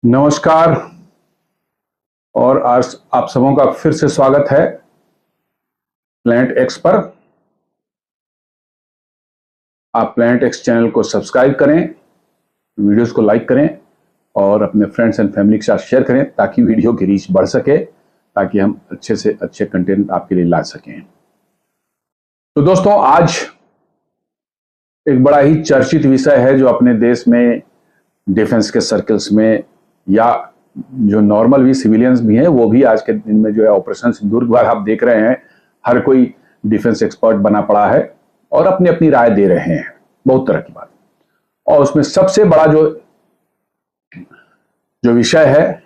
नमस्कार। और आज आप सबों का फिर से स्वागत है प्लैनेट एक्स पर। आप प्लैनेट एक्स चैनल को सब्सक्राइब करें, वीडियोस को लाइक करें और अपने फ्रेंड्स एंड फैमिली के साथ शेयर करें ताकि वीडियो की रीच बढ़ सके, ताकि हम अच्छे से अच्छे कंटेंट आपके लिए ला सकें। तो दोस्तों, आज एक बड़ा ही चर्चित विषय है जो अपने देश में डिफेंस के सर्कल्स में या जो नॉर्मल भी सिविलियंस भी हैं वो भी आज के दिन में जो है ऑपरेशन सिंदूर के बाद आप देख रहे हैं हर कोई डिफेंस एक्सपर्ट बना पड़ा है और अपनी अपनी राय दे रहे हैं बहुत तरह की बात। और उसमें सबसे बड़ा जो विषय है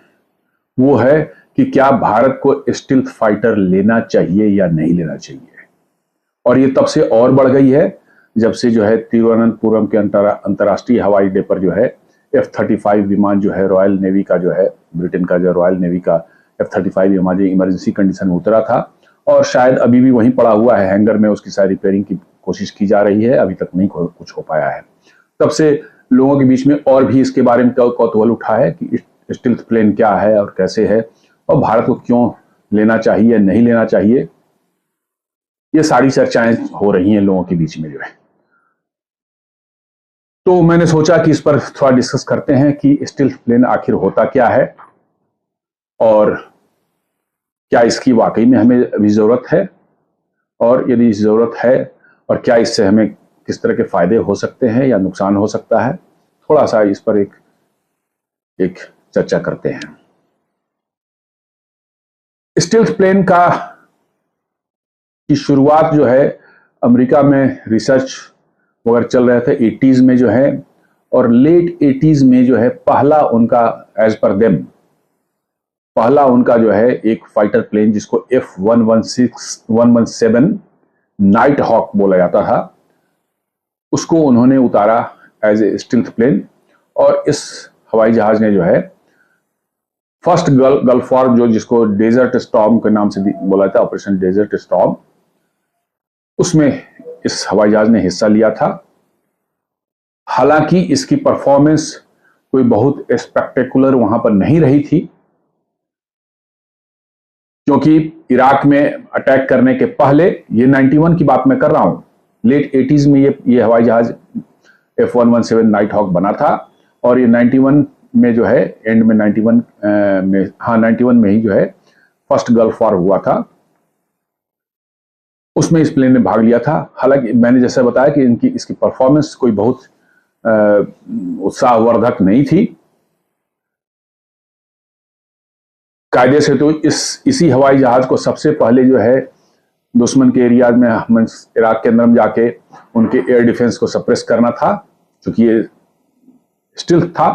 वो है कि क्या भारत को स्टील्थ फाइटर लेना चाहिए या नहीं लेना चाहिए। और ये तब से और बढ़ गई है जब से जो है तिरुवनंतपुरम के अंतर्राष्ट्रीय हवाई अड्डे पर जो है F-35 विमान जो है रॉयल नेवी का जो है ब्रिटेन का जो रॉयल नेवी का F-35 विमान जो इमरजेंसी कंडीशन में उतरा था और शायद अभी भी वहीं पड़ा हुआ है हैंगर में, उसकी सारी रिपेयरिंग की कोशिश की जा रही है, अभी तक नहीं कुछ हो पाया है। तब से लोगों के बीच में और भी इसके बारे में कौतूहल उठा है कि स्टील्थ प्लेन क्या है और कैसे है और भारत को क्यों लेना चाहिए नहीं लेना चाहिए। ये सारी चर्चाएं हो रही हैं लोगों के बीच में जो है। तो मैंने सोचा कि इस पर थोड़ा डिस्कस करते हैं कि स्टील्थ प्लेन आखिर होता क्या है और क्या इसकी वाकई में हमें अभी जरूरत है, और यदि जरूरत है और क्या इससे हमें किस तरह के फायदे हो सकते हैं या नुकसान हो सकता है। थोड़ा सा इस पर एक चर्चा करते हैं। स्टील्थ प्लेन की शुरुआत जो है अमेरिका में रिसर्च वगैरह चल रहे थे 80s में जो है, और लेट 80s में जो है पहला उनका एज पर देम पहला उनका जो है एक फाइटर प्लेन जिसको F117 नाइट हॉक बोला जाता था, उसको उन्होंने उतारा एज ए स्टील्थ प्लेन। और इस हवाई जहाज ने जो है फर्स्ट गल्फ वॉर जो जिसको डेजर्ट स्टॉर्म के नाम से बोला था, ऑपरेशन डेजर्ट स्टॉर्म, उसमें इस हवाई जहाज ने हिस्सा लिया था। हालांकि इसकी परफॉर्मेंस कोई बहुत स्पेक्टेकुलर वहां पर नहीं रही थी, क्योंकि इराक में अटैक करने के पहले, ये 91 की बात मैं कर रहा हूं, लेट 80s में ये हवाई जहाज F117 नाइट हॉक बना था और ये 91 में जो है एंड में 91 में ही जो है फर्स्ट गल्फ वॉर हुआ था, उसमें इस प्लेन ने भाग लिया था। हालांकि मैंने जैसा बताया कि इसकी परफॉर्मेंस कोई बहुत उत्साहवर्धक नहीं थी। कायदे से तो इसी हवाई जहाज को सबसे पहले जो है दुश्मन के एरियाज में इराक के अंदर में जाके उनके एयर डिफेंस को सप्रेस करना था। चूंकि ये स्टील्थ था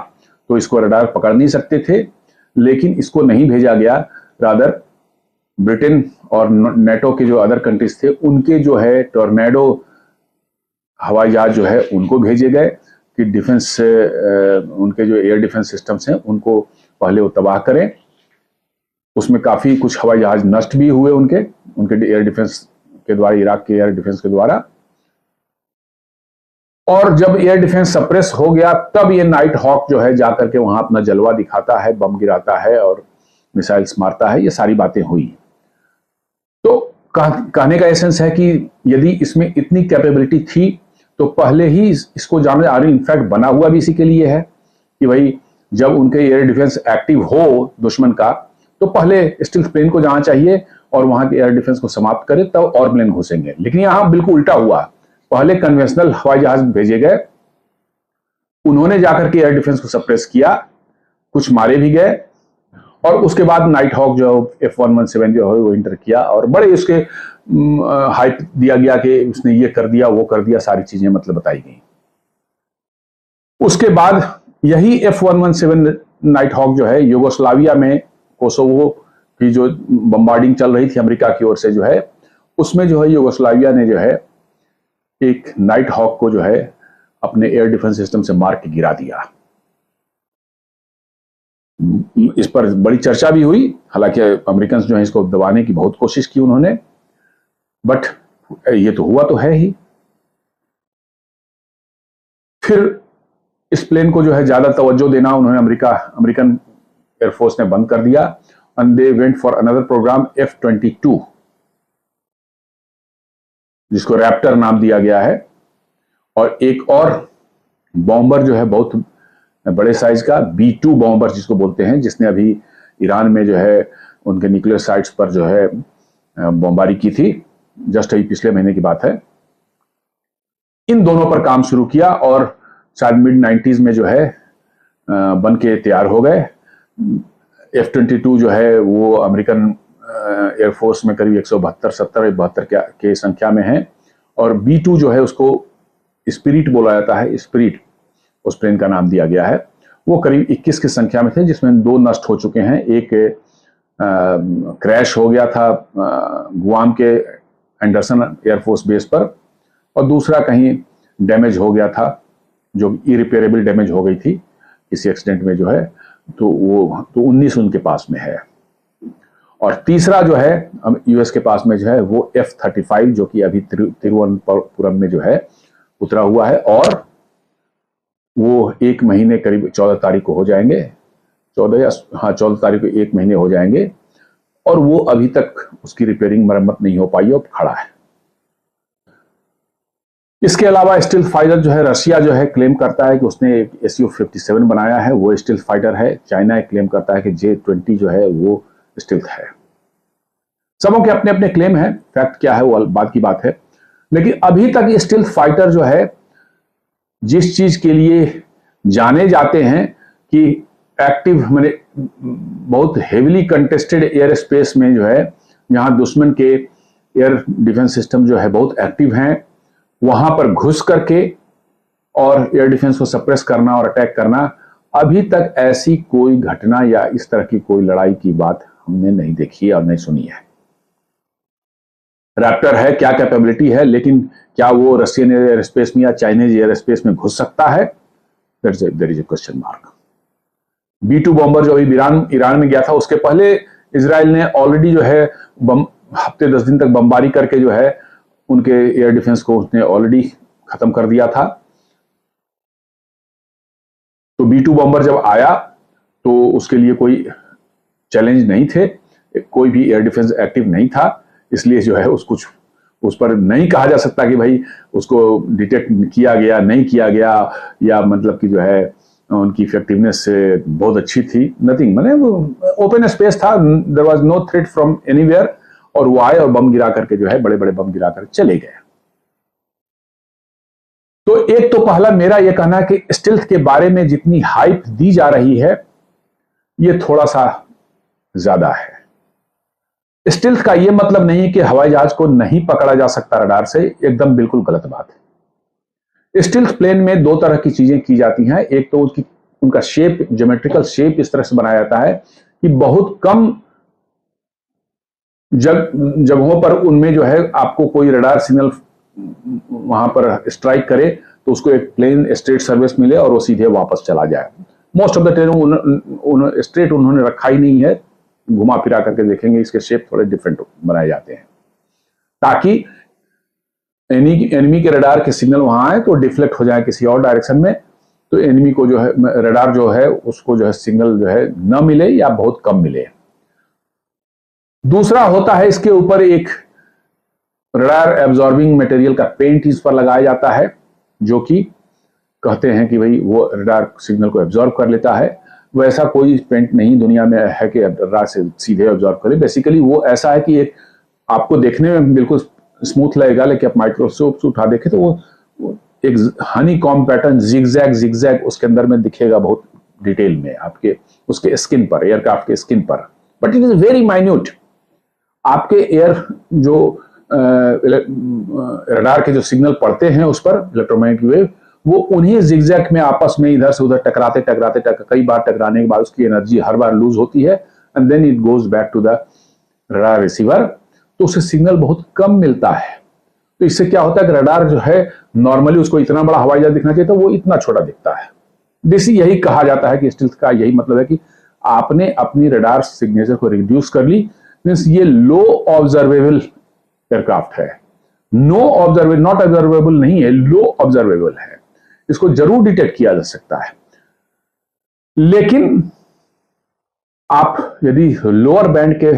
तो इसको रडार पकड़ नहीं सकते थे, लेकिन इसको नहीं भेजा गया, रादर ब्रिटेन और नेटो के जो अदर कंट्रीज थे उनके जो है टॉर्नेडो हवाई जहाज जो है उनको भेजे गए कि डिफेंस उनके जो एयर डिफेंस सिस्टम्स हैं उनको पहले वो तबाह करें। उसमें काफी कुछ हवाई जहाज नष्ट भी हुए उनके एयर डिफेंस के द्वारा, इराक के एयर डिफेंस के द्वारा। और जब एयर डिफेंस सप्रेस हो गया तब ये नाइट हॉक जो है जाकर के वहां अपना जलवा दिखाता है, बम गिराता है और मिसाइल्स मारता है, ये सारी बातें हुई। तो कहने का एसेंस है कि यदि इसमें इतनी कैपेबिलिटी थी तो पहले ही इसको जाना जा रही, इनफैक्ट बना हुआ भी इसी के लिए है कि भाई जब उनके एयर डिफेंस एक्टिव हो दुश्मन का तो पहले स्टील्थ प्लेन को जाना चाहिए और वहां के एयर डिफेंस को समाप्त करे तब और प्लेन घुसेंगे। लेकिन यहां बिल्कुल उल्टा हुआ, पहले कन्वेंशनल हवाई जहाज भेजे गए, उन्होंने जाकर के एयर डिफेंस को सप्रेस किया, कुछ मारे भी गए, और उसके बाद नाइट हॉक जो F117 जो है वो इंटर किया और बड़े उसके हाइप दिया गया कि उसने ये कर दिया वो कर दिया, सारी चीजें मतलब बताई गई। उसके बाद यही F117 नाइट हॉक जो है यूगोस्लाविया में कोसोवो की जो बम्बार्डिंग चल रही थी अमेरिका की ओर से जो है, उसमें जो है यूगोस्लाविया ने जो है एक नाइट हॉक को जो है अपने एयर डिफेंस सिस्टम से मार के गिरा दिया। इस पर बड़ी चर्चा भी हुई, हालांकि अमेरिकन जो है इसको दबाने की बहुत कोशिश की उन्होंने, बट ये तो हुआ तो है ही। फिर इस प्लेन को जो है ज्यादा तवज्जो देना उन्होंने अमेरिकन एयरफोर्स ने बंद कर दिया and they went for another program F-22, जिसको रैप्टर नाम दिया गया है। और एक और बॉम्बर जो है बहुत बड़े साइज का B-2 बॉम्बर जिसको बोलते हैं, जिसने अभी ईरान में जो है उनके न्यूक्लियर साइट्स पर जो है बमबारी की थी, जस्ट अभी पिछले महीने की बात है। इन दोनों पर काम शुरू किया और शायद मिड-90s में जो है बन के तैयार हो गए। F-22 जो है वो अमेरिकन एयरफोर्स में करीब 172 के संख्या में है, और B-2 जो है उसको स्पिरिट बोला जाता है, स्पिरिट उस प्लेन का नाम दिया गया है। वो करीब 21 की संख्या में थे, जिसमें 2 नष्ट हो चुके हैं। एक क्रैश हो गया था गुआम के एंडरसन एयरफोर्स बेस पर, और दूसरा कहीं डैमेज हो गया था, जो इरिपेरेबल डैमेज हो गई थी किसी एक्सीडेंट में जो है, तो वो 19 उनके पास में है। और तीसरा जो है यूएस के पास में जो है वो F-35, जो कि अभी तिरुवनंतपुरम में जो है उतरा हुआ है, और वो 1 महीने करीब 14 तारीख को हो जाएंगे, 14 तारीख को 1 महीने हो जाएंगे, और वो अभी तक उसकी रिपेयरिंग मरम्मत नहीं हो पाई, अब खड़ा है। इसके अलावा स्टील्थ फाइटर जो है, रशिया जो है क्लेम करता है कि उसने एक Su-57 बनाया है, वो स्टील्थ फाइटर है। चाइना क्लेम करता है कि J-20 जो है वो स्टील्थ है। सबों के अपने अपने क्लेम है, फैक्ट क्या है वो बात की बात है। लेकिन अभी तक ये स्टील्थ फाइटर जो है जिस चीज के लिए जाने जाते हैं कि एक्टिव माने बहुत हेवीली कंटेस्टेड एयर स्पेस में जो है, जहां दुश्मन के एयर डिफेंस सिस्टम जो है बहुत एक्टिव हैं, वहां पर घुस करके और एयर डिफेंस को सप्रेस करना और अटैक करना, अभी तक ऐसी कोई घटना या इस तरह की कोई लड़ाई की बात हमने नहीं देखी और नहीं सुनी है। रैप्टर है, क्या कैपेबिलिटी है, लेकिन क्या वो रशियन एयर स्पेस में या चाइनीज एयर स्पेस में घुस सकता है? There is a question mark. B-2 bomber जो अभी ईरान में गया था, उसके पहले इजराइल ने ऑलरेडी जो है हफ्ते 10 दिन तक बमबारी करके जो है उनके एयर डिफेंस को उसने ऑलरेडी खत्म कर दिया था। तो B-2 बॉम्बर जब आया तो उसके लिए कोई चैलेंज नहीं थे, कोई भी एयर डिफेंस एक्टिव नहीं था, इसलिए जो है उस पर नहीं कहा जा सकता कि भाई उसको डिटेक्ट किया गया नहीं किया गया, या मतलब कि जो है उनकी इफेक्टिवनेस बहुत अच्छी थी। नथिंग, माने वो ओपन स्पेस था, there was no threat from anywhere, और वो आए और बम गिरा करके जो है बड़े बड़े बम गिरा कर चले गए। तो एक तो पहला मेरा यह कहना है कि स्टील्थ के बारे में जितनी हाइप दी जा रही है ये थोड़ा सा ज्यादा है। स्टील्थ का यह मतलब नहीं कि हवाई जहाज को नहीं पकड़ा जा सकता रडार से, एकदम बिल्कुल गलत बात है। स्टील्थ प्लेन में 2 तरह की चीजें की जाती हैं। एक तो उनका शेप, ज्योमेट्रिकल शेप इस तरह से बनाया जाता है कि बहुत कम जगहों पर उनमें जो है आपको कोई रडार सिग्नल वहां पर स्ट्राइक करे तो उसको एक प्लेन स्ट्रेट सर्विस मिले और वो सीधे वापस चला जाए। Most of the train straight उन्होंने रखा ही नहीं है, घुमा फिरा करके देखेंगे इसके शेप थोड़े डिफरेंट बनाए जाते हैं, ताकि एनिमी के रडार के सिग्नल वहां आए तो डिफ्लेक्ट हो जाए किसी और डायरेक्शन में, तो एनिमी को जो है रडार जो है उसको जो है सिग्नल जो है न मिले या बहुत कम मिले। दूसरा होता है इसके ऊपर एक रडार एब्जॉर्बिंग मटेरियल का पेंट इस पर लगाया जाता है, जो कि कहते हैं कि भाई वो रडार सिग्नल को एब्जॉर्ब कर लेता है। वैसा कोई पेंट नहीं दुनिया में है कि रडार से सीधे एब्जॉर्ब करे। बेसिकली वो ऐसा है कि एक आपको देखने में बिल्कुल स्मूथ लगेगा, लेकिन आप माइक्रोस्कोप से उठा देखें तो वो एक हनी कॉम पैटर्न जिगजैग उसके अंदर में दिखेगा बहुत डिटेल में आपके उसके स्किन पर, एयरक्राफ्ट के स्किन पर, but it is very minute. आपके एयर जो रडार के जो सिग्नल पड़ते हैं उस पर इलेक्ट्रोमैग्नेटिक वेव, वो उन्हीं जिगजैग में आपस में इधर से उधर टकराते कई बार टकराने के बाद उसकी एनर्जी हर बार लूज होती है and then it goes back to the radar receiver, तो उसे सिग्नल बहुत कम मिलता है। तो इससे क्या होता है कि रडार जो है नॉर्मली उसको इतना बड़ा हवाई जहाज दिखना चाहिए, तो वो इतना छोटा दिखता है। यही कहा जाता है कि स्टील्थ का यही मतलब है कि आपने अपनी रडार सिग्नेचर को रिड्यूस कर ली, मींस ये लो ऑब्जर्वेबल एयरक्राफ्ट है। नॉट ऑब्जर्वेबल नहीं है, लो ऑब्जर्वेबल है, इसको जरूर डिटेक्ट किया जा सकता है। लेकिन आप यदि लोअर बैंड के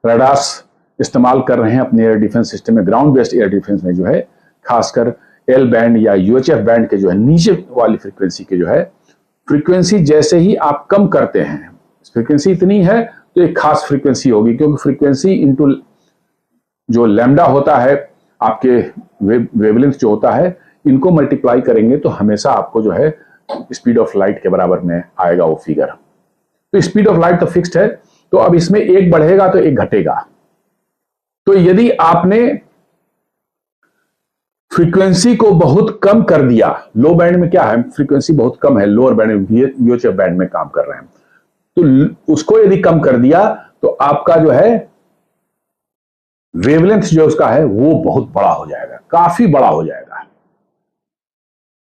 रडार्स इस्तेमाल कर रहे हैं अपने एयर डिफेंस सिस्टम में, ग्राउंड बेस्ड एयर डिफेंस में जो है, खासकर एल बैंड या यूएचएफ बैंड के जो है नीचे वाली फ्रीक्वेंसी के जो है, फ्रीक्वेंसी जैसे ही आप कम करते हैं, फ्रीक्वेंसी इतनी है तो एक खास फ्रीक्वेंसी होगी, क्योंकि फ्रीक्वेंसी इंटू जो लैम्डा होता है आपके वेवलेंथ जो होता है, इनको मल्टीप्लाई करेंगे तो हमेशा आपको जो है स्पीड ऑफ लाइट के बराबर में आएगा वो फिगर। तो स्पीड ऑफ लाइट तो फिक्स्ड है, तो अब इसमें एक बढ़ेगा तो एक घटेगा। तो यदि आपने फ्रीक्वेंसी को बहुत कम कर दिया, लो बैंड में क्या है, फ्रीक्वेंसी बहुत कम है, लोअर बैंड में यूएचएफ बैंड में काम कर रहे हैं, तो उसको यदि कम कर दिया तो आपका जो है वेवलेंथ जो उसका है वो बहुत बड़ा हो जाएगा, काफी बड़ा हो जाएगा।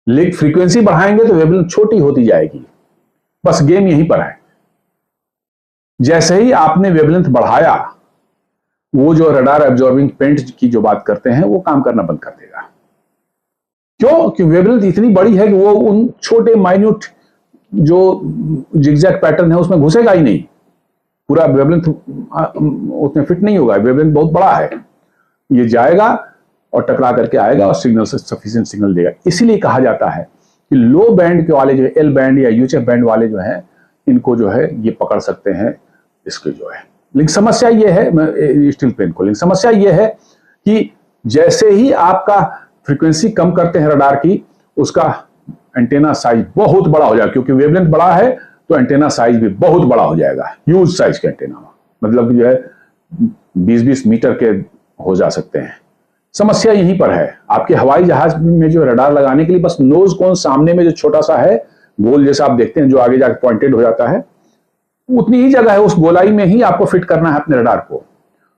लेकिन फ्रीक्वेंसी बढ़ाएंगे तो वेवलेंथ छोटी होती जाएगी, बस गेम यहीं पर है। जैसे ही आपने वेवलेंथ बढ़ाया, वो जो रडार एब्जॉर्बिंग पेंट की जो बात करते हैं वो काम करना बंद कर देगा। क्यों? क्योंकि वेवलेंथ इतनी बड़ी है कि वो उन छोटे माइन्यूट जो जिगजैग पैटर्न है उसमें घुसेगा ही नहीं, पूरा वेवलेंथ उसमें फिट नहीं होगा, वेवलेंथ बहुत बड़ा है, ये जाएगा और टकरा करके आएगा और सिग्नल से सफिशिएंट सिग्नल देगा। इसीलिए कहा जाता है कि लो बैंड के वाले जो एल बैंड या यूएचएफ बैंड वाले जो है, इनको जो है ये पकड़ सकते हैं इसके जो है। लेकिन समस्या ये है स्टील प्लेन को, लेकिन समस्या ये है कि जैसे ही आपका फ्रीक्वेंसी कम करते हैं रडार की, उसका एंटेना साइज बहुत बड़ा हो जाएगा, क्योंकि वेवलेंथ बड़ा है तो एंटेना साइज भी बहुत बड़ा हो जाएगा, ह्यूज साइज के एंटेना, मतलब जो है 20-20 मीटर के हो जा सकते हैं। समस्या यहीं पर है, आपके हवाई जहाज में जो रडार लगाने के लिए बस नोज कोन सामने में जो छोटा सा है, गोल जैसा आप देखते हैं जो आगे जाकर पॉइंटेड हो जाता है, उतनी ही जगह है, उस गोलाई में ही आपको फिट करना है अपने रडार को।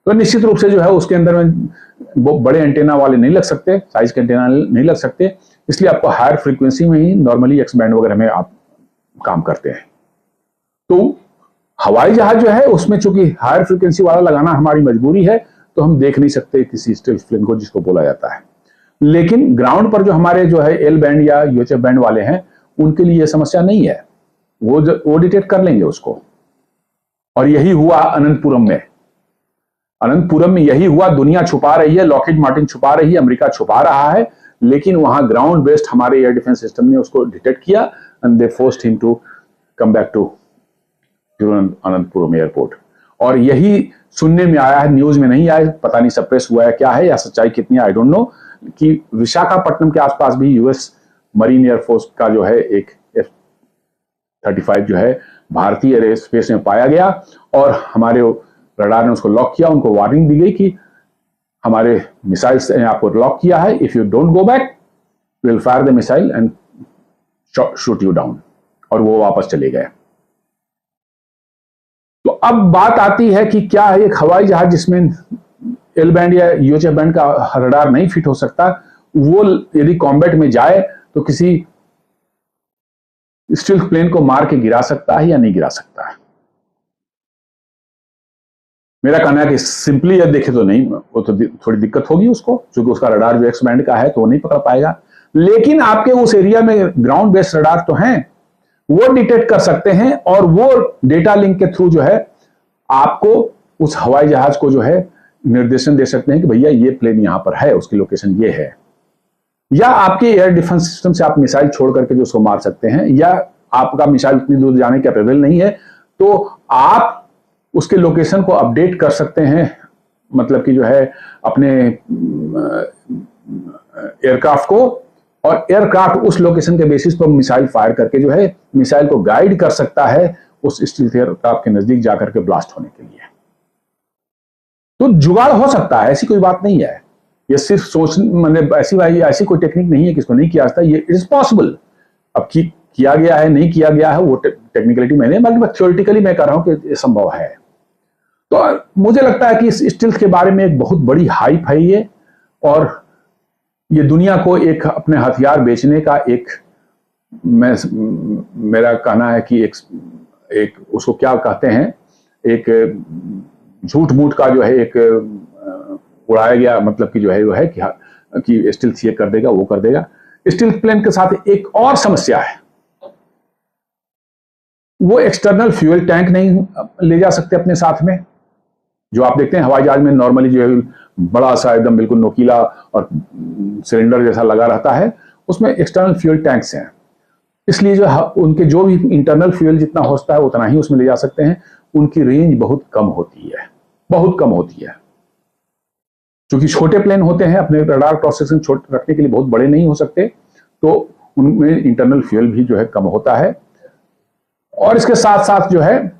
तो निश्चित रूप से जो है उसके अंदर में बड़े एंटेना वाले नहीं लग सकते, साइज के एंटेना नहीं लग सकते, इसलिए आपको हायर फ्रीक्वेंसी में ही नॉर्मली एक्स बैंड वगैरह में आप काम करते हैं। तो हवाई जहाज जो है उसमें चूंकि हायर फ्रीक्वेंसी वाला लगाना हमारी मजबूरी है, तो हम देख नहीं सकते किसी स्टील प्लेन को जिसको बोला जाता है। लेकिन ग्राउंड पर जो हमारे जो है एल बैंड या यूएचएफ बैंड वाले हैं, उनके लिए यह समस्या नहीं है, वो डिटेक्ट कर लेंगे उसको। और यही हुआ अनंतपुरम में। अनंतपुरम में यही हुआ, दुनिया छुपा रही है, लॉकहीड मार्टिन छुपा रही है, अमेरिका छुपा रहा है, लेकिन वहां ग्राउंड बेस्ड हमारे एयर डिफेंस सिस्टम ने उसको डिटेक्ट किया and they forced him to come back to Ananthapuram airport. और यही सुनने में आया है, न्यूज में नहीं आया, पता नहीं सप्रेस हुआ है क्या है या सच्चाई कितनी है, आई डोंट नो, कि विशाखापट्टनम के आसपास भी यूएस मरीन एयरफोर्स का जो है एक F-35 जो है भारतीय एयर स्पेस में पाया गया, और हमारे रडार ने उसको लॉक किया। उनको वार्निंग दी गई कि हमारे मिसाइल्स ने आपको लॉक किया है, if you don't go back we will fire the missile and shoot you down, और वो वापस चले गए। तो अब बात आती है कि क्या है एक हवाई जहाज जिसमें एल बैंड या यूएचएफ बैंड का रडार नहीं फिट हो सकता, वो यदि कॉम्बैट में जाए तो किसी स्टील प्लेन को मार के गिरा सकता है या नहीं गिरा सकता है? मेरा कहना है कि सिंपली यदि देखे तो नहीं, वो तो थोड़ी दिक्कत होगी उसको, क्योंकि उसका रडार जो एक्स बैंड का है तो वो नहीं पकड़ पाएगा। लेकिन आपके उस एरिया में ग्राउंड बेस्ड रडार तो हैं, वो डिटेक्ट कर सकते हैं, और वो डेटा लिंक के थ्रू जो है आपको उस हवाई जहाज को जो है निर्देशन दे सकते हैं कि भैया ये प्लेन यहां पर है, उसकी लोकेशन ये है। या आपके एयर डिफेंस सिस्टम से आप मिसाइल छोड़ करके जो उसको मार सकते हैं, या आपका मिसाइल इतनी दूर जाने कैपेबल नहीं है तो आप उसके लोकेशन को अपडेट कर सकते हैं, मतलब कि जो है अपने एयरक्राफ्ट को, और एयरक्राफ्ट उस लोकेशन के बेसिस पर मिसाइल फायर करके जो है मिसाइल को गाइड कर सकता है उस स्टील्थ एयरक्राफ्ट के नजदीक जाकर के ब्लास्ट होने के लिए। तो जुगाड़ हो सकता है, ऐसी कोई बात नहीं है, ये सिर्फ सोच, मतलब ऐसी कोई टेक्निक नहीं है कि इसको नहीं किया जाता, ये इट इज पॉसिबल। अब किया गया है नहीं किया गया है वो टेक्निकलिटी मैंने, बल्कि थ्योरेटिकली मैं कह रहा हूं कि ये संभव है। तो मुझे लगता है कि इस स्टील्थ के बारे में एक बहुत बड़ी हाइप है ये, और ये दुनिया को एक अपने हथियार बेचने का एक, मेरा कहना है कि एक उसको क्या कहते हैं, एक झूठ मूठ का जो है एक उड़ाया गया, मतलब कि जो है वो है कि स्टील्थ ये कर देगा वो कर देगा। स्टील्थ प्लेन के साथ एक और समस्या है, वो एक्सटर्नल फ्यूल टैंक नहीं ले जा सकते अपने साथ में। जो आप देखते हैं हवाई जहाज में नॉर्मली जो है बड़ा सा एकदम बिल्कुल नोकीला और सिलेंडर जैसा लगा रहता है, उसमें एक्सटर्नल फ्यूल टैंक्स हैं। इसलिए जो उनके जो भी इंटरनल फ्यूल जितना होता है उतना ही उसमें ले जा सकते हैं। उनकी रेंज बहुत कम होती है, बहुत कम होती है। क्योंकि छोटे प्लेन होते हैं, अपने रडार क्रॉस सेक्शन छोटे रखने के लिए बहुत बड़े नहीं हो सकते, तो उनमें इंटरनल फ्यूल भी जो है कम होता है। और इसके साथ साथ जो है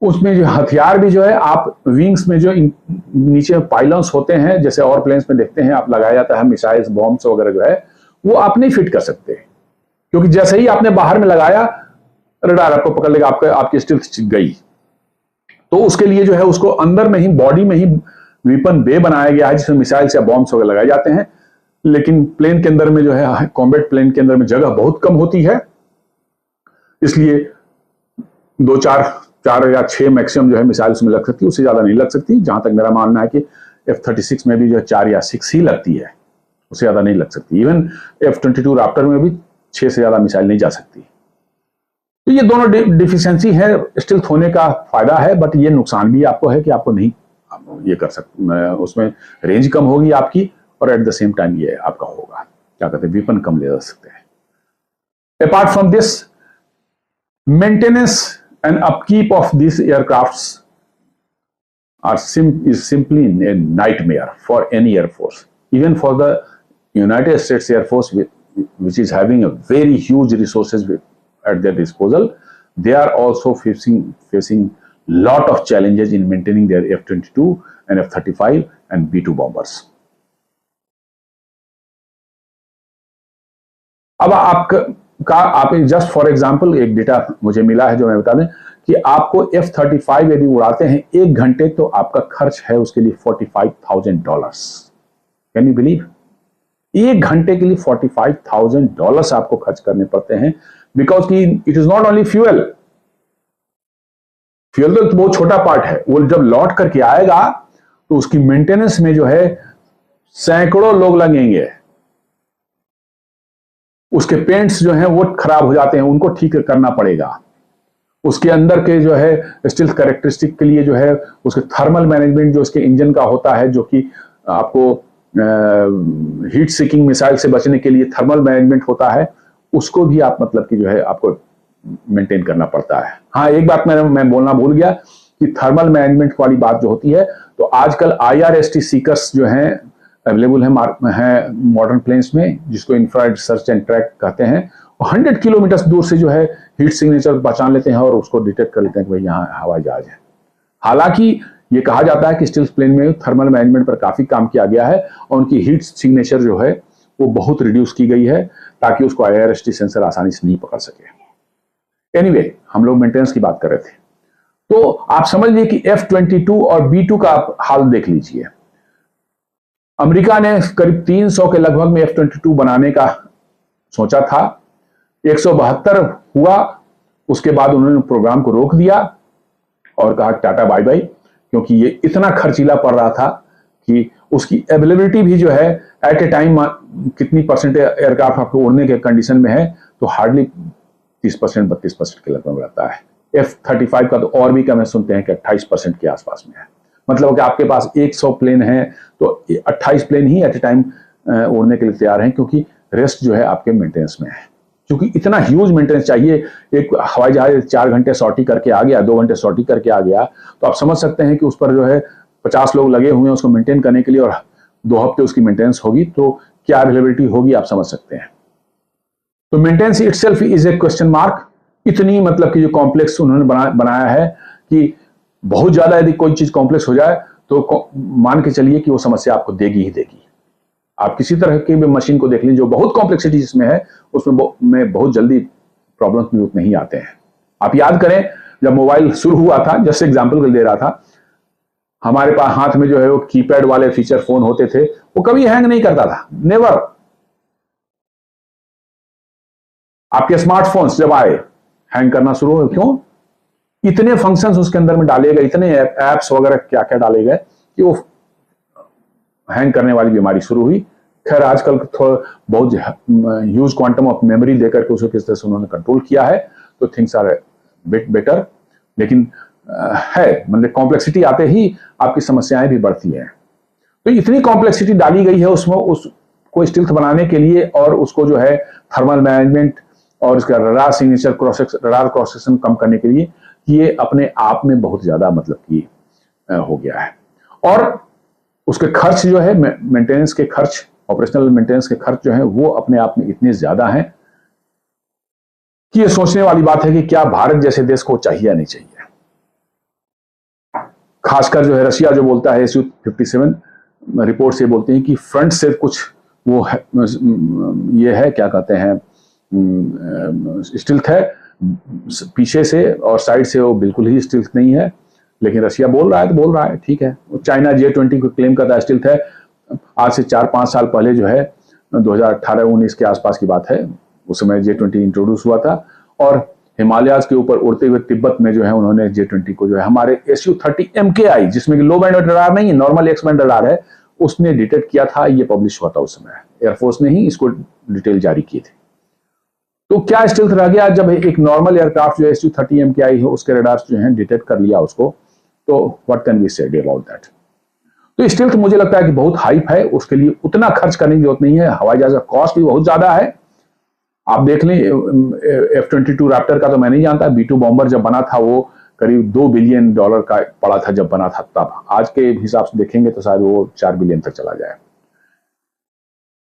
उसमें जो हथियार भी जो है, आप विंग्स में जो नीचे पाइलन्स होते हैं, जैसे और प्लेन्स में देखते हैं आप लगाया जाता है मिसाइल्स बॉम्ब्स वगैरह जो है, वो आप नहीं फिट कर सकते, क्योंकि जैसे ही आपने बाहर में लगाया रडार आपको पकड़ लेगा, आपकी स्टिल्थ गई। तो उसके लिए जो है उसको अंदर में ही बॉडी में ही वेपन बे बनाया गया है, जिसमें मिसाइल्स या बॉम्ब्स वगैरह लगाए जाते हैं। लेकिन प्लेन के अंदर में जो है, कॉम्बैट प्लेन के अंदर में जगह बहुत कम होती है, इसलिए 4 या 6 मैक्सिमम जो है मिसाइल उसमें लग सकती है, उससे ज्यादा नहीं लग सकती। जहां तक मेरा मानना है कि F-36 में भी जो है 4 या 6 ही लगती है, उससे ज्यादा नहीं लग सकती। इवन F-22 राप्टर में भी 6 से ज्यादा मिसाइल नहीं जा सकती। तो ये दोनों डिफिशियंसी है। स्टिल्थ होने का फायदा है, बट ये नुकसान भी आपको है कि आपको नहीं ये कर सकते, उसमें रेंज कम होगी आपकी, और एट द सेम टाइम ये आपका होगा क्या कहते हैं, वेपन कम ले जा सकते हैं। Apart from this, maintenance and upkeep of these aircrafts is simply a nightmare for any Air Force. Even for the United States Air Force, which is having a very huge resources at their disposal, they are also facing lot of challenges in maintaining their F-22 and F-35 and B-2 bombers. अब आप just for example एक data मुझे मिला है जो मैं बता दें कि आपको F-35 यदि उड़ाते हैं 1 घंटे, तो आपका खर्च है उसके लिए $45,000। Can you believe? 1 घंटे के लिए $45,000 आपको खर्च करने पड़ते हैं, बिकॉज की it is not only fuel तो बहुत छोटा पार्ट है। वो जब लौट करके आएगा तो उसकी मेंटेनेंस में जो है सैकड़ों लोग लगेंगे। उसके पेंट्स जो हैं वो खराब हो जाते हैं, उनको ठीक करना पड़ेगा। उसके अंदर के जो है स्टिल्थ कैरेक्टरिस्टिक के लिए जो है उसके थर्मल मैनेजमेंट जो उसके इंजन का होता है, जो कि आपको हीट सीकिंग मिसाइल से बचने के लिए थर्मल मैनेजमेंट होता है, उसको भी आप मतलब कि जो है आपको मेंटेन करना पड़ता है। हाँ, एक बात मैं बोलना भूल गया कि थर्मल मैनेजमेंट वाली बात जो होती है, तो आजकल IRST सीकर्स जो हैं अवेलेबल है मॉडर्न प्लेन्स में, जिसको इंफ्रारेड सर्च एंड ट्रैक कहते हैं। 100 किलोमीटर दूर से जो है हीट सिग्नेचर पहचान लेते हैं और उसको डिटेक्ट कर लेते हैं कि भाई यहाँ हवाई जहाज है। हालांकि ये कहा जाता है कि स्टिल्थ प्लेन में थर्मल मैनेजमेंट पर काफी काम किया गया है और उनकी हीट सिग्नेचर जो है वो बहुत रिड्यूस की गई है, ताकि उसको IRST सेंसर आसानी से नहीं पकड़ सके। एनीवे, हम लोग मेंटेनेंस की बात कर रहे थे, तो आप समझ लीजिए कि F-22 और B-2 का हाल देख लीजिए। अमेरिका ने करीब 300 के लगभग में F-22 बनाने का सोचा था, 172 हुआ। उसके बाद उन्होंने प्रोग्राम को रोक दिया और कहा टाटा बाय बाय, क्योंकि ये इतना खर्चीला पड़ रहा था कि उसकी अवेलेबिलिटी भी जो है एट ए टाइम कितनी परसेंट एयरक्राफ्ट आपको उड़ने के कंडीशन में है, तो हार्डली 30% 32% के लगभग रहता है। F-35 का तो और भी कम है, सुनते हैं कि 28% के आसपास में है। मतलब कि आपके पास 100 प्लेन है तो 28 प्लेन ही एट ए टाइम उड़ने के लिए तैयार हैं, क्योंकि रेस्ट जो है आपके मेंटेनेंस में है। क्योंकि इतना ह्यूज मेंटेनेंस चाहिए। एक हवाई जहाज 4 घंटे सॉर्टी करके आ गया, 2 घंटे सॉर्टी करके आ गया, तो आप समझ सकते हैं कि उस पर जो है 50 लोग लगे हुए हैं उसको मेंटेन करने के लिए, और 2 हफ्ते उसकी मेंटेनेंस होगी, तो क्या अवेलेबिलिटी होगी आप समझ सकते हैं। तो maintenance itself is a question mark. इतनी मतलब कि जो कॉम्प्लेक्स उन्होंने बनाया है कि बहुत ज्यादा यदि कोई चीज कॉम्प्लेक्स हो जाए तो मान के चलिए कि वो समस्या आपको देगी ही देगी। आप किसी तरह की भी मशीन को देख लीजिए जो बहुत कॉम्प्लेक्सिटी जिसमें है, उसमें बहुत जल्दी प्रॉब्लम्स भी उतने ही आते हैं। आप याद करें जब मोबाइल शुरू हुआ था, जैसे एग्जांपल दे रहा था, हमारे पास हाथ में जो है वो कीपैड वाले फीचर फोन होते थे, वो कभी हैंग नहीं करता था, नेवर। आपके स्मार्टफोन्स जब आए हैंग करना शुरू हुए, क्यों? इतने फंक्शंस उसके अंदर में डाले गए, इतने एप्स वगैरह क्या क्या डाले गए कि वो हैंग करने वाली बीमारी शुरू हुई। खैर आजकल थोड़ा बहुत ह्यूज क्वांटम ऑफ मेमोरी देकर के उसको किस तरह से उन्होंने कंट्रोल किया है, तो थिंग्स आर बिट बेटर, लेकिन है मतलब कॉम्प्लेक्सिटी आते ही आपकी समस्याएं भी बढ़ती हैं। तो इतनी कॉम्प्लेक्सिटी डाली गई है उसमें, उसको स्टील्थ बनाने के लिए, और उसको जो है थर्मल मैनेजमेंट और इसका radar signature radar cross section कम करने के लिए, ये अपने आप में बहुत ज्यादा मतलब कि हो गया है। और उसके खर्च जो है, मेंटेनेंस के खर्च, ऑपरेशनल मेंटेनेंस के खर्च जो है वो अपने आप में इतने ज्यादा हैं कि ये सोचने वाली बात है कि क्या भारत जैसे देश को चाहिए या नहीं चाहिए। खासकर जो है रशिया जो बोलता है Su-57 रिपोर्ट से बोलते हैं कि फ्रंट से कुछ वो है, ये है क्या कहते हैं स्टिल्थ है, पीछे से और साइड से वो बिल्कुल ही स्टिल्थ नहीं है। लेकिन रशिया बोल रहा है तो बोल रहा है, ठीक है। चाइना J-20 को क्लेम करता है स्टिल्थ है। आज से 4-5 साल पहले जो है 2018-19 के आसपास की बात है, उस समय J-20 इंट्रोड्यूस हुआ था, और हिमालयाज के ऊपर उड़ते हुए तिब्बत में जो है उन्होंने J-20 को जो है हमारे Su-30 MKI, जिसमें लो बैंड रडार नहीं है, नॉर्मल एक्स बैंड रडार है, उसने डिटेक्ट किया था। ये पब्लिश हुआ था उस समय, एयरफोर्स ने ही इसको डिटेल जारी की थी। तो क्या स्टिल्थ रह गया जब एक नॉर्मल एयरक्राफ्ट जो Su-30 MKI है उसके रडार जो है डिटेक्ट कर लिया उसको, तो what can we say about that. तो स्टिल्थ मुझे लगता है कि बहुत हाइप है, उसके लिए उतना खर्च करने की जरूरत नहीं है। हवाई जहाज का कॉस्ट भी बहुत ज्यादा है। आप देख लें F-22 रैप्टर का तो मैं नहीं जानता, B-2 बॉम्बर जब बना था वो करीब $2 बिलियन का पड़ा था जब बना था तब। आज के हिसाब से देखेंगे तो शायद वो 4 बिलियन तक चला जाए।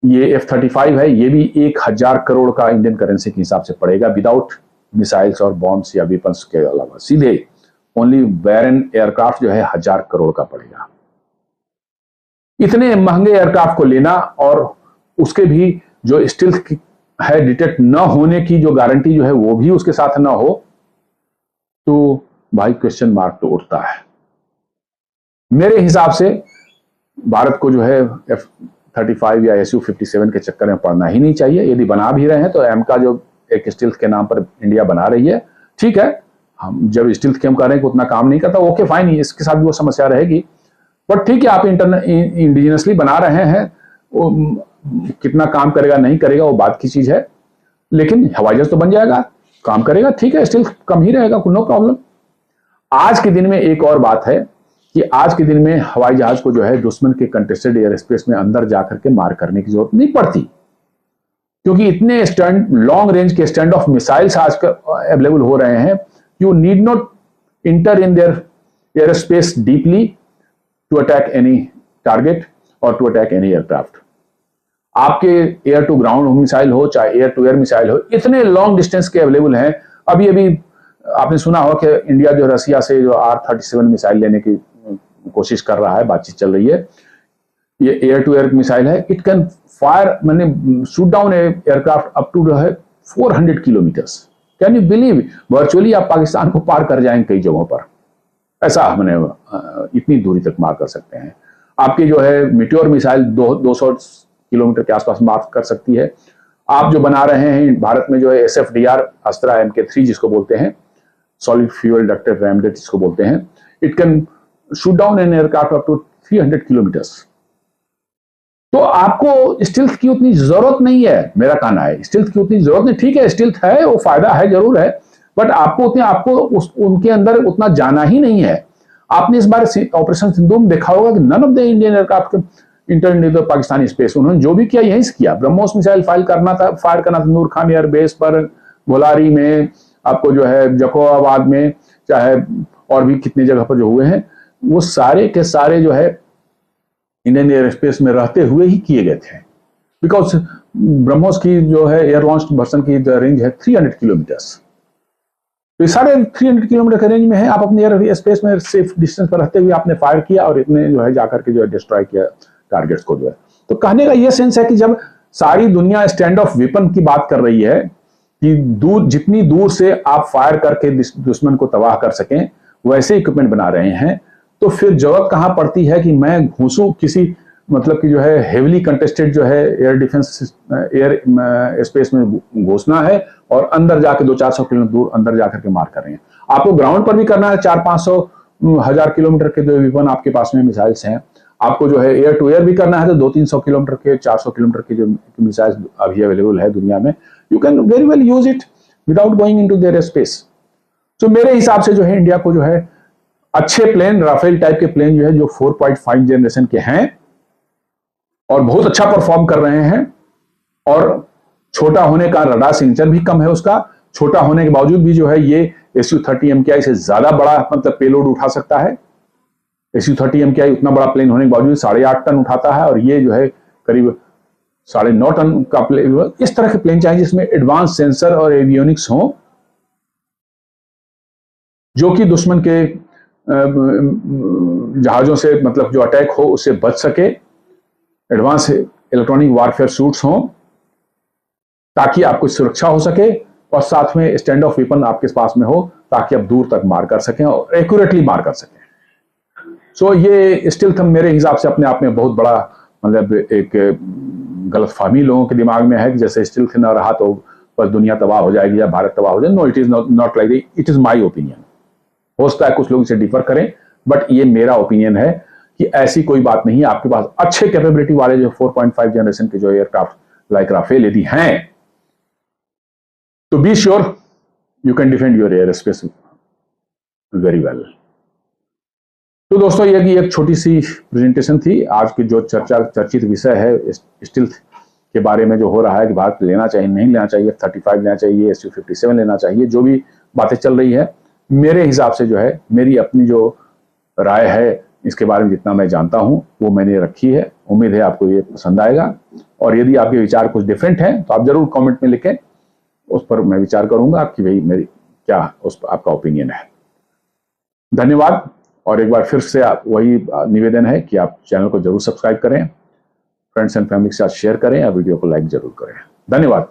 ये F-35 है, ये भी 1000 करोड़ का इंडियन करेंसी के हिसाब से पड़ेगा, विदाउट मिसाइल्स और बॉम्ब्स या वेपन्स के अलावा। सीधे ओनली बैरन एयरक्राफ्ट जो है 1000 करोड़ का पड़ेगा। इतने महंगे एयरक्राफ्ट को लेना और उसके भी जो स्टिल्थ है डिटेक्ट न होने की जो गारंटी जो है वो भी उसके साथ ना हो, तो भाई क्वेश्चन मार्क तो उठता है। मेरे हिसाब से भारत को जो है F-35 या Su-57 के चक्कर में पड़ना ही नहीं चाहिए। यदि बना भी रहे हैं तो एम का जो एक स्टिल्थ के नाम पर इंडिया बना रही है, ठीक है, हम जब स्टिल्थ के हम कर रहे हैं उतना काम नहीं करता, ओके फाइन, इसके साथ भी वो समस्या रहेगी, बट ठीक है, आप इंडिजिनसली बना रहे हैं, वो कितना काम करेगा नहीं करेगा वो बात की चीज है, लेकिन हवाई जहाज तो बन जाएगा, काम करेगा, ठीक है, स्टिल्थ कम ही रहेगा, नो प्रॉब्लम। आज के दिन में एक और बात है कि आज के दिन में हवाई जहाज को जो है दुश्मन के कंटेस्टेड एयर स्पेस में अंदर जाकर के मार करने की जरूरत नहीं पड़ती, क्योंकि इतने लॉन्ग रेंज के स्टैंड ऑफ मिसाइल्स आजकल अवेलेबल हो रहे हैं। You need not enter in their air space deeply to attack any target और टू अटैक एनी एयरक्राफ्ट। आपके एयर टू ग्राउंड मिसाइल हो चाहे एयर टू एयर मिसाइल हो, इतने लॉन्ग डिस्टेंस के अवेलेबल हैं। अभी आपने सुना हो कि इंडिया जो रसिया से जो R-37 मिसाइल लेने की कोशिश कर रहा है, बातचीत चल रही है। ये एयर टू एयर मिसाइल है, इट कैन फायर मैंने shoot down aircraft up to जो है 400 kilometres. Can you believe, virtually आप पाकिस्तान को पार कर जाएंगे कई जगहों पर, ऐसा हमने इतनी दूरी तक मार कर सकते हैं। आपकी जो है मिट्योर मिसाइल 200 किलोमीटर के आसपास मार कर सकती है। आप जो बना रहे हैं भारत में जो है SFDR अस्त्रा MK3 जिसको बोलते हैं, सॉलिड फ्यूल डक्टेड रैमजेट जिसको बोलते हैं, it can shoot down an aircraft up to 300 kilometres. तो आपको स्टिल्थ की उतनी जरूरत नहीं है, मेरा कहना है स्टिल्थ की उतनी जरूरत नहीं। ठीक है, स्टिल्थ है, वो फायदा है जरूर है, बट आपको उनके अंदर उतना जाना ही नहीं है। आपने इस बार ऑपरेशन सिंदूर में देखा होगा कि none of the Indian aircraft entered in the Pakistani space, उन्होंने जो भी किया यहीं से किया। ब्रह्मोस मिसाइल फायर करना था नूर खान एयर बेस पर, भोलारी में, आपको जो है जकोआबाद में, चाहे और भी कितनी जगह पर जो हुए हैं, वो सारे के सारे जो है इंडियन एयर स्पेस में रहते हुए ही किए गए थे। बिकॉज ब्रह्मोस की जो है एयर लॉन्च वर्जन की रेंज है 300 किलोमीटर्स। तो सारे 300 किलोमीटर के रेंज में है, आप अपने एयर स्पेस में सेफ डिस्टेंस पर रहते हुए आपने फायर किया और इतने जो है जाकर के जो है डिस्ट्रॉय किया टारगेट्स को जो है। तो कहने का ये सेंस है कि जब सारी दुनिया स्टैंड ऑफ वेपन की बात कर रही है कि जितनी दूर से आप फायर करके दुश्मन को तबाह कर सकें वैसे इक्विपमेंट बना रहे हैं, तो फिर जरूरत कहां पड़ती है कि मैं घुसूं किसी मतलब कि जो है हेवीली कंटेस्टेड जो है एयर डिफेंस एयर स्पेस में घुसना है और अंदर जाके 200-400 किलोमीटर दूर अंदर जाकर के मार कर रहे हैं। आपको ग्राउंड पर भी करना है, 400-500 1000 किलोमीटर के जो वेपन आपके पास में मिसाइल्स हैं। आपको जो है एयर टू एयर भी करना है तो 200-300 किलोमीटर के 400 किलोमीटर के जो मिसाइल्स अभी अवेलेबल है दुनिया में, you can very well use it without going into their space. तो मेरे हिसाब से जो है इंडिया को जो है अच्छे प्लेन, राफेल टाइप के प्लेन जो है जो 4.5 जनरेशन के हैं और बहुत अच्छा परफॉर्म कर रहे हैं, और छोटा होने का रडार सिग्नेचर भी कम है उसका, छोटा होने के बावजूद भी जो है ये Su-30 MKI से ज्यादा बड़ा मतलब पेलोड उठा सकता है। Su-30 MKI उतना बड़ा प्लेन होने के बावजूद 8.5 टन उठाता है, और ये जो है करीब 9.5 टन का प्लेन। इस तरह के प्लेन चाहिए जिसमें एडवांस सेंसर और एवियोनिक्स हो, जो कि दुश्मन के जहाजों से मतलब जो अटैक हो उससे बच सके, एडवांस इलेक्ट्रॉनिक वारफेयर सूट्स हों ताकि आपको सुरक्षा हो सके, और साथ में स्टैंड ऑफ वेपन आपके पास में हो ताकि आप दूर तक मार कर सकें और एक्यूरेटली मार कर सकें। सो ये स्टिल्थ मेरे हिसाब से अपने आप में बहुत बड़ा मतलब एक गलतफहमी लोगों के दिमाग में है कि जैसे स्टिल्थ न रहा तो बस दुनिया तबाह हो जाएगी या भारत तबाह हो जाए। No, it is not like that, it is my opinion. हो सकता है कुछ लोग इसे डिफर करें, बट ये मेरा ओपिनियन है कि ऐसी कोई बात नहीं है। आपके पास अच्छे कैपेबिलिटी वाले जो 4.5 जनरेशन के जो एयरक्राफ्ट लाइक राफेल यदि हैं, तो be sure you can defend your air space very well. तो दोस्तों ये एक छोटी सी प्रेजेंटेशन थी। आज की जो चर्चित विषय है स्टिल्थ के बारे में जो हो रहा है कि भारत लेना चाहिए नहीं लेना चाहिए, F-35 लेना चाहिए, Su-57 लेना चाहिए, जो भी बातें चल रही है, मेरे हिसाब से जो है मेरी अपनी जो राय है इसके बारे में जितना मैं जानता हूं वो मैंने रखी है। उम्मीद है आपको ये पसंद आएगा, और यदि आपके विचार कुछ डिफरेंट हैं तो आप जरूर कमेंट में लिखें, उस पर मैं विचार करूंगा कि भाई मेरी क्या उस पर आपका ओपिनियन है। धन्यवाद, और एक बार फिर से वही निवेदन है कि आप चैनल को जरूर सब्सक्राइब करें, फ्रेंड्स एंड फैमिली के साथ शेयर करें, या वीडियो को लाइक जरूर करें। धन्यवाद।